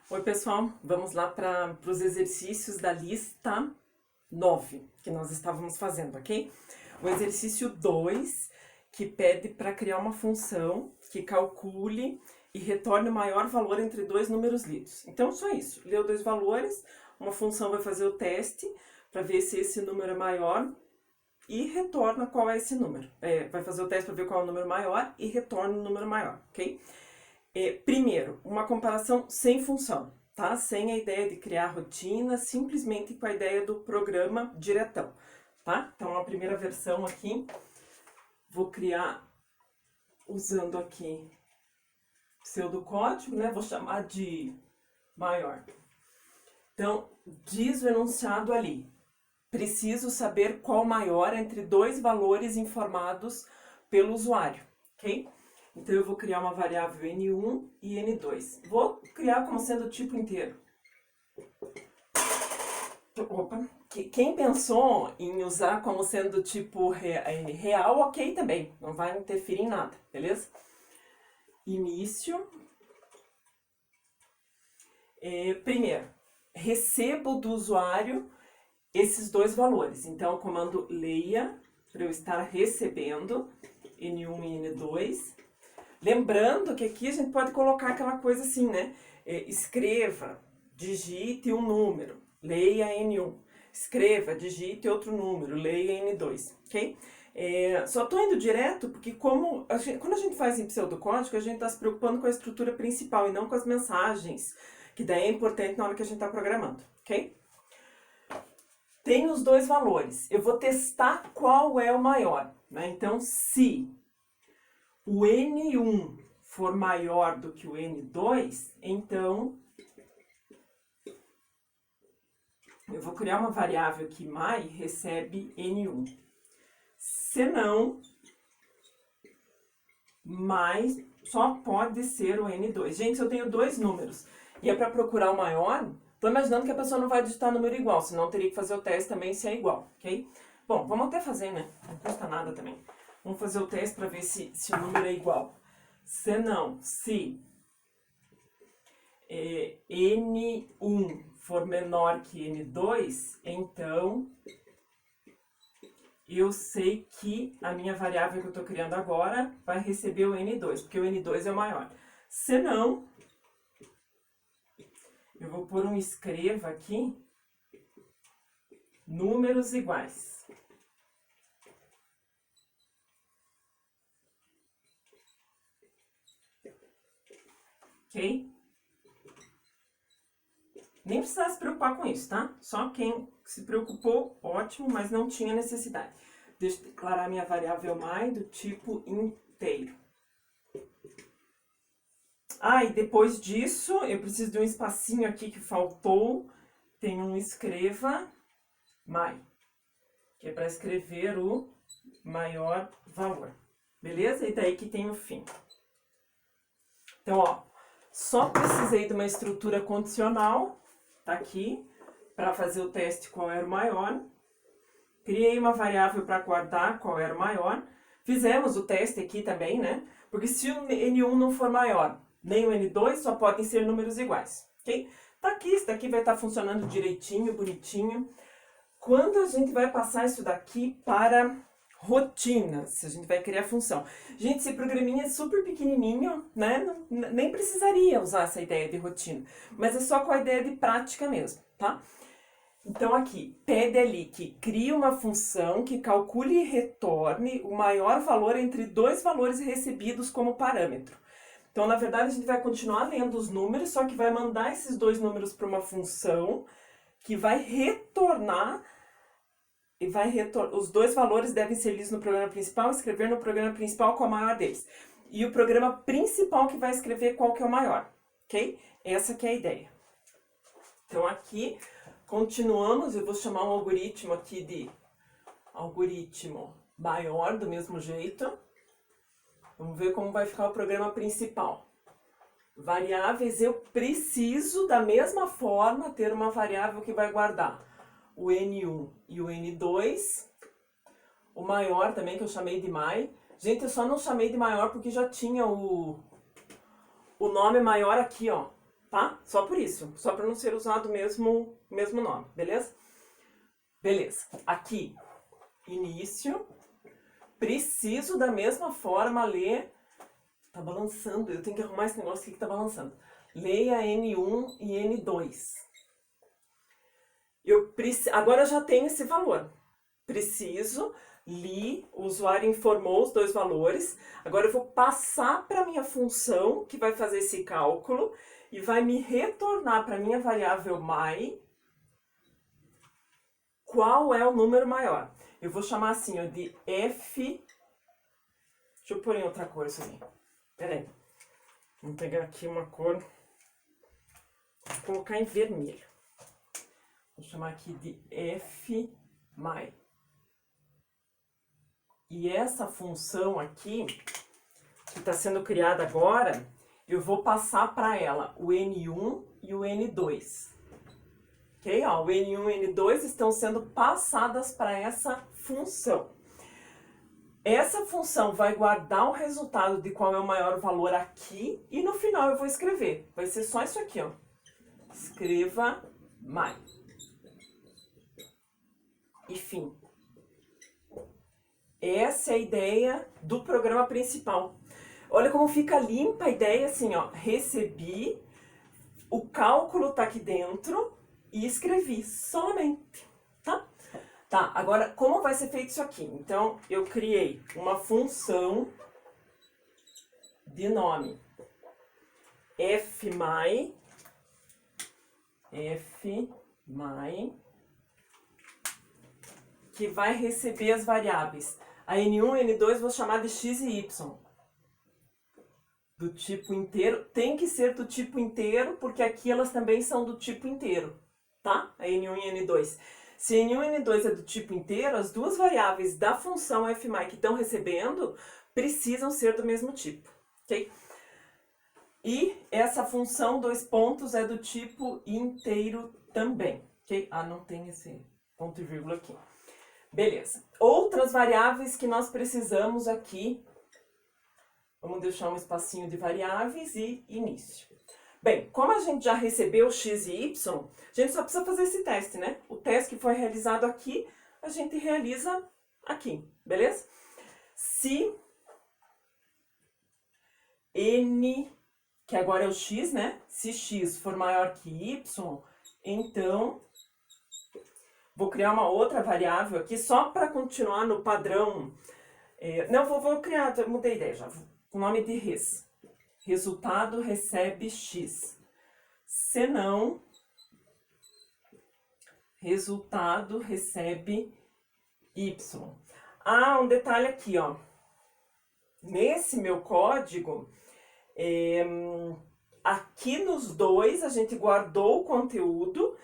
Oi, pessoal, vamos lá para os exercícios da lista 9 que nós estávamos fazendo, ok? O exercício 2, que pede para criar uma função que calcule e retorne o maior valor entre dois números lidos. Então, só isso. Leu dois valores, uma função vai fazer o teste para ver se esse número é maior e retorna qual é esse número. Vai fazer o teste para ver qual é o número maior e retorna o número maior, ok? Primeiro, uma comparação sem função, tá? Sem a ideia de criar rotina, simplesmente com a ideia do programa diretão, tá? Então, a primeira versão aqui, vou criar usando aqui pseudocódigo, né? Vou chamar de maior. Então, diz o enunciado ali. Preciso saber qual maior entre dois valores informados pelo usuário, ok? Então, eu vou criar uma variável N1 e N2. Vou criar como sendo tipo inteiro. Opa! Quem pensou em usar como sendo tipo real, ok também. Não vai interferir em nada, beleza? Início. Primeiro, recebo do usuário esses dois valores. Então, o comando leia, para eu estar recebendo N1 e N2. Lembrando que aqui a gente pode colocar aquela coisa assim, né? Escreva, digite um número, leia N1. Escreva, digite outro número, leia N2, ok? Só estou indo direto porque quando a gente faz em pseudocódigo, a gente está se preocupando com a estrutura principal e não com as mensagens, que daí é importante na hora que a gente está programando, ok? Tem os dois valores. Eu vou testar qual é o maior, né? Então, se o N1 for maior do que o N2, então eu vou criar uma variável aqui, my, recebe N1. Se não, my só pode ser o N2. Gente, se eu tenho dois números e é para procurar o maior, tô imaginando que a pessoa não vai digitar número igual, senão teria que fazer o teste também se é igual, ok? Bom, vamos até fazer, né? Não custa nada também. Vamos fazer o teste para ver se o número é igual. Se não, se N1 for menor que N2, então eu sei que a minha variável que eu estou criando agora vai receber o N2, porque o N2 é o maior. Se não, eu vou pôr um escreva aqui, números iguais. Ok? Nem precisa se preocupar com isso, tá? Só quem se preocupou, ótimo, mas não tinha necessidade. Deixa eu declarar minha variável my do tipo inteiro. E depois disso, eu preciso de um espacinho aqui que faltou. Tem um escreva my, que é para escrever o maior valor. Beleza? E daí que tem o fim. Então, ó, só precisei de uma estrutura condicional, tá aqui, para fazer o teste qual era o maior. Criei uma variável para guardar qual era o maior. Fizemos o teste aqui também, né? Porque se o N1 não for maior, nem o N2, só podem ser números iguais, ok? Tá aqui, isso daqui vai estar funcionando direitinho, bonitinho. Quando a gente vai passar isso daqui para rotinas, a gente vai criar função. Gente, esse programinha é super pequenininho, né? Nem precisaria usar essa ideia de rotina, mas é só com a ideia de prática mesmo, tá? Então, aqui, pede ali que crie uma função que calcule e retorne o maior valor entre dois valores recebidos como parâmetro. Então, na verdade, a gente vai continuar lendo os números, só que vai mandar esses dois números para uma função que vai retornar, os dois valores devem ser lidos no programa principal, escrever no programa principal qual é o maior deles. E o programa principal que vai escrever qual que é o maior, ok? Essa que é a ideia. Então, aqui... Continuamos, eu vou chamar um algoritmo aqui de algoritmo maior, do mesmo jeito. Vamos ver como vai ficar o programa principal. Variáveis, eu preciso, da mesma forma, ter uma variável que vai guardar o N1 e o N2. O maior também, que eu chamei de my. Gente, eu só não chamei de maior porque já tinha o nome maior aqui, ó. tá? Só por isso, só para não ser usado o mesmo nome, beleza? Beleza, aqui, início, preciso da mesma forma ler, tá balançando, eu tenho que arrumar esse negócio aqui que tá balançando. Leia N1 e N2. Agora eu já tenho esse valor, preciso, li, o usuário informou os dois valores, agora eu vou passar para a minha função, que vai fazer esse cálculo, e vai me retornar para a minha variável my, qual é o número maior. Eu vou chamar assim, ó, de f... Deixa eu pôr em outra cor isso aqui. Pera aí. Vamos pegar aqui uma cor... Vou colocar em vermelho. Vou chamar aqui de f my. E essa função aqui, que está sendo criada agora, eu vou passar para ela o N1 e o N2. Ok? Ó, o N1 e o N2 estão sendo passadas para essa função. Essa função vai guardar o resultado de qual é o maior valor aqui e no final eu vou escrever. Vai ser só isso aqui, ó. Escreva my. E fim. Essa é a ideia do programa principal. Olha como fica limpa a ideia assim, ó. Recebi, o cálculo tá aqui dentro e escrevi somente, tá? Tá, agora como vai ser feito isso aqui? Então, eu criei uma função de nome fmy, que vai receber as variáveis. A N1 e N2 vou chamar de x e y. Do tipo inteiro, tem que ser do tipo inteiro, porque aqui elas também são do tipo inteiro, tá? A N1 e N2. Se N1 e N2 é do tipo inteiro, as duas variáveis da função fmy que estão recebendo precisam ser do mesmo tipo, ok? E essa função dois pontos é do tipo inteiro também, ok? Ah, não tem esse ponto e vírgula aqui. Beleza. Outras variáveis que nós precisamos aqui. Vamos deixar um espacinho de variáveis e início. Bem, como a gente já recebeu x e y, a gente só precisa fazer esse teste, né? O teste que foi realizado aqui, a gente realiza aqui, beleza? Se n, que agora é o x, né? Se x for maior que y, então vou criar uma outra variável aqui só para continuar no padrão. Não, vou criar, mudei a ideia já, com o nome de res. Resultado recebe x. Se não, resultado recebe y. Ah, um detalhe aqui, ó. Nesse meu código, aqui nos dois a gente guardou o conteúdo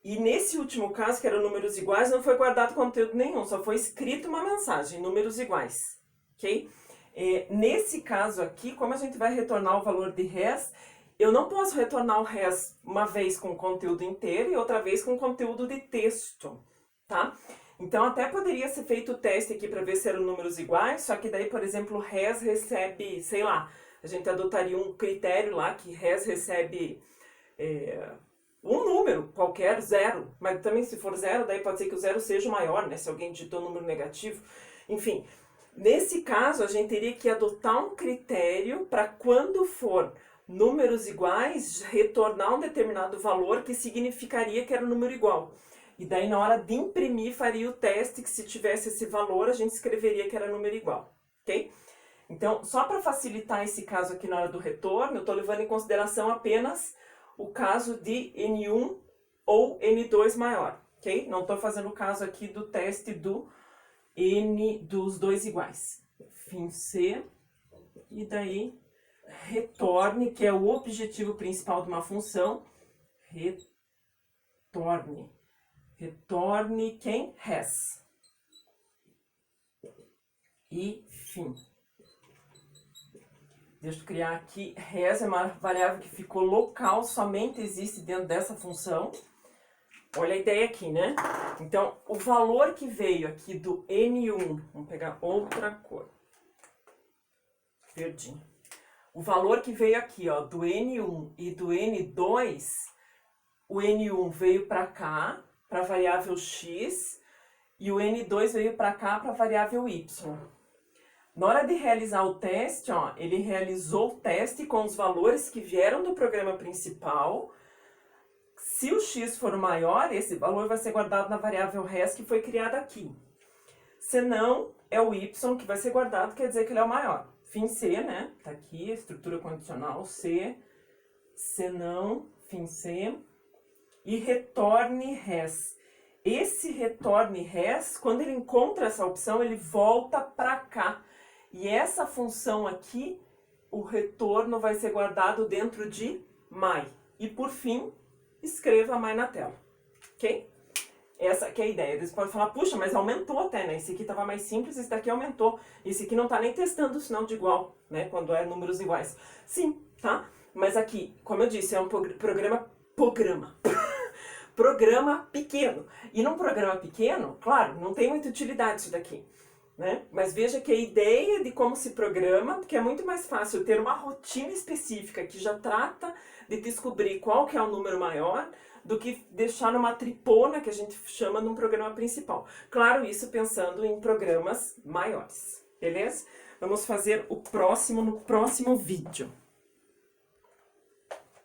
e nesse último caso, que era números iguais, não foi guardado conteúdo nenhum, só foi escrito uma mensagem, números iguais, ok? Nesse caso aqui, como a gente vai retornar o valor de res, eu não posso retornar o res uma vez com o conteúdo inteiro e outra vez com o conteúdo de texto, tá? Então, até poderia ser feito o teste aqui para ver se eram números iguais, só que daí, por exemplo, res recebe, sei lá, a gente adotaria um critério lá que res recebe um número qualquer, 0, mas também se for 0, daí pode ser que o 0 seja o maior, né, se alguém digitou um número negativo, enfim. Nesse caso, a gente teria que adotar um critério para quando for números iguais, retornar um determinado valor que significaria que era um número igual. E daí, na hora de imprimir, faria o teste que se tivesse esse valor, a gente escreveria que era número igual, ok? Então, só para facilitar esse caso aqui na hora do retorno, eu estou levando em consideração apenas o caso de N1 ou N2 maior, ok? Não estou fazendo o caso aqui do teste do N dos dois iguais. Fim C, e daí retorne, que é o objetivo principal de uma função, retorne. Retorne quem? Res. E fim. Deixa eu criar aqui, res é uma variável que ficou local, somente existe dentro dessa função. Olha a ideia aqui, né? Então, o valor que veio aqui do N1, vamos pegar outra cor, verdinho. O valor que veio aqui, ó, do N1 e do N2, o N1 veio para cá, para a variável x, e o N2 veio para cá, para a variável y. Na hora de realizar o teste, ó, ele realizou o teste com os valores que vieram do programa principal. Se o x for maior, esse valor vai ser guardado na variável res que foi criada aqui. Se não, é o y que vai ser guardado, quer dizer que ele é o maior. Fim C, né? Tá aqui, estrutura condicional C, se não, fim C, e retorne res. Esse retorne res, quando ele encontra essa opção, ele volta para cá. E essa função aqui, o retorno vai ser guardado dentro de my. E por fim, escreva my na tela, ok? Essa que é a ideia. Você pode falar, puxa, mas aumentou até, né? Esse aqui estava mais simples, esse daqui aumentou. Esse aqui não está nem testando o sinal de igual, né? Quando é números iguais. Sim, tá? Mas aqui, como eu disse, é um programa pequeno. E num programa pequeno, claro, não tem muita utilidade isso daqui, né? Mas veja que a ideia de como se programa, porque é muito mais fácil ter uma rotina específica que já trata de descobrir qual que é o número maior, do que deixar numa tripona, que a gente chama num programa principal. Claro, isso pensando em programas maiores, beleza? Vamos fazer o próximo no próximo vídeo.